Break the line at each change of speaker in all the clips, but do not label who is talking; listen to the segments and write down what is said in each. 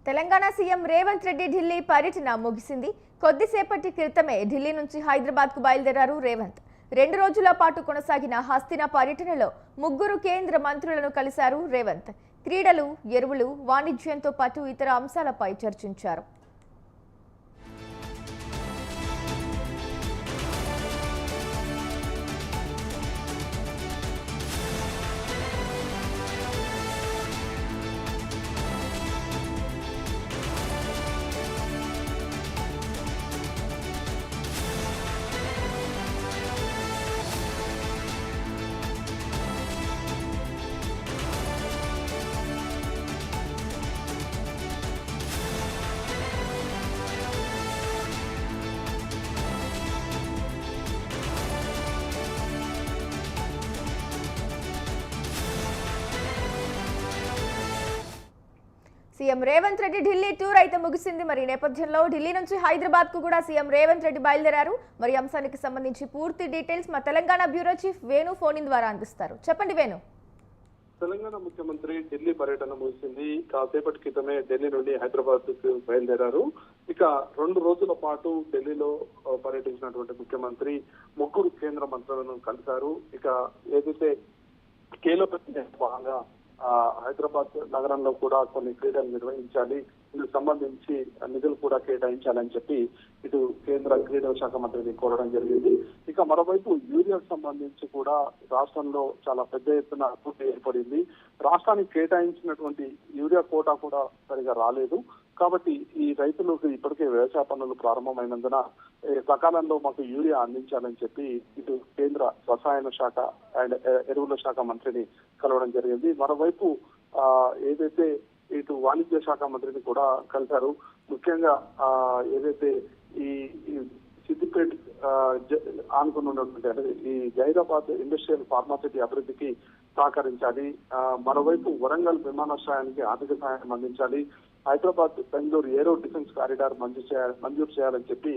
Telangana CM Revanth Reddy Delhi పర్యటన ముగిసింది. కొద్దిసేపటి క్రితమే ఢిల్లీ నుంచి హైదరాబాద్కు బయలుదేరారు రేవంత్. 2 రోజుల పాటు కొనసాగిన హస్తిన పర్యటనలో 3 కేంద్ర మంత్రులను కలిశారు రేవంత్. క్రీడలు, ఎరువులు, వాణిజ్యంతో పాటు ఇతర అంశాలపై చర్చించారు. సీఎం రేవంత్ రెడ్డి ఢిల్లీ టూర్ అయితే ముగిసింది. మరి నేపథ్యంలో ఢిల్లీ నుంచి హైదరాబాద్ కు కూడా సీఎం రేవంత్ రెడ్డి బయలుదేరారు. మరి అంశానికి సంబంధించి పూర్తి డీటెయిల్స్ మా Telangana bureau chief Venu phone in ద్వారా అందిస్తారు. చెప్పండి వేణు.
తెలంగాణ ముఖ్యమంత్రి ఢిల్లీ పర్యటన ముగిసింది. కాసేపటి క్రితమే ఢిల్లీ నుండి హైదరాబాద్ కు బయలుదేరారు. ఇక 2 రోజుల పాటు ఢిల్లీలో పర్యటించినటువంటి ముఖ్యమంత్రి 3 కేంద్ర మంత్రులను కలిశారు. ఇక ఏదైతే కీలక భాగంగా హైదరాబాద్ నగరంలో కూడా కొన్ని క్రీడలు నిర్వహించాలి, ఇందుకు సంబంధించి నిధులు కూడా కేటాయించాలని చెప్పి ఇటు కేంద్ర క్రీడల శాఖ మంత్రిని కోరడం జరిగింది. ఇక మరోవైపు యూరియాకు సంబంధించి కూడా రాష్ట్రంలో చాలా పెద్ద ఎత్తున పోటీ ఏర్పడింది. రాష్ట్రానికి కేటాయించినటువంటి యూరియా కోటా కూడా సరిగా రాలేదు. కాబట్టి ఈ రైతులకు ఇప్పటికే వ్యవసాయ పనులు ప్రారంభమైనందున సకాలంలో మాకు యూరియా అందించాలని చెప్పి ఇటు కేంద్ర రసాయన శాఖ అండ్ ఎరువుల శాఖ మంత్రిని కలవడం జరిగింది. మరోవైపు ఏదైతే ఇటు వాణిజ్య శాఖ మంత్రిని కూడా కలిశారు. ముఖ్యంగా ఏదైతే ఈ సిద్దిపేట ఆనుకుని ఉన్నటువంటి అంటే ఈ జైరాబాద్ ఇండస్ట్రియల్ ఫార్మాసిటీ అభివృద్ధికి సహకరించాలి, మరోవైపు వరంగల్ విమానాశ్రయానికి ఆర్థిక సహాయం అందించాలి, హైదరాబాద్ బెంగళూరు ఏరో డిఫెన్స్ కారిడార్ మంజూరు చేయాలని చెప్పి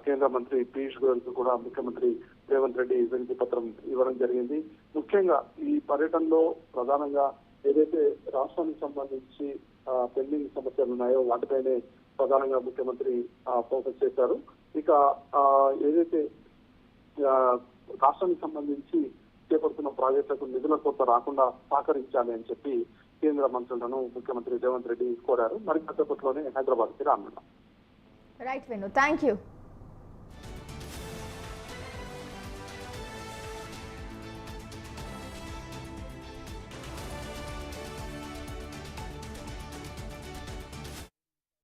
కేంద్ర మంత్రి పీయూష్ గోయల్ కు కూడా ముఖ్యమంత్రి రేవంత్ రెడ్డి వినతి పత్రం ఇవ్వడం జరిగింది. ముఖ్యంగా ఈ పర్యటనలో ప్రధానంగా ఏదైతే రాష్ట్రానికి సంబంధించి పెండింగ్ సమస్యలు ఉన్నాయో వాటిపైనే ప్రధానంగా ముఖ్యమంత్రి ఫోకస్ చేశారు. ఇక ఏదైతే రాష్ట్రానికి సంబంధించి చేపడుతున్న ప్రాజెక్టులకు నిధుల కొరత రాకుండా సహకరించాలి అని చెప్పి కేంద్ర మంత్రులను ముఖ్యమంత్రి రేవంత్ రెడ్డి కోరారు. మరి కాసేపట్లోనే హైదరాబాద్ కి రానున్నారు.
Right Venu, thank you.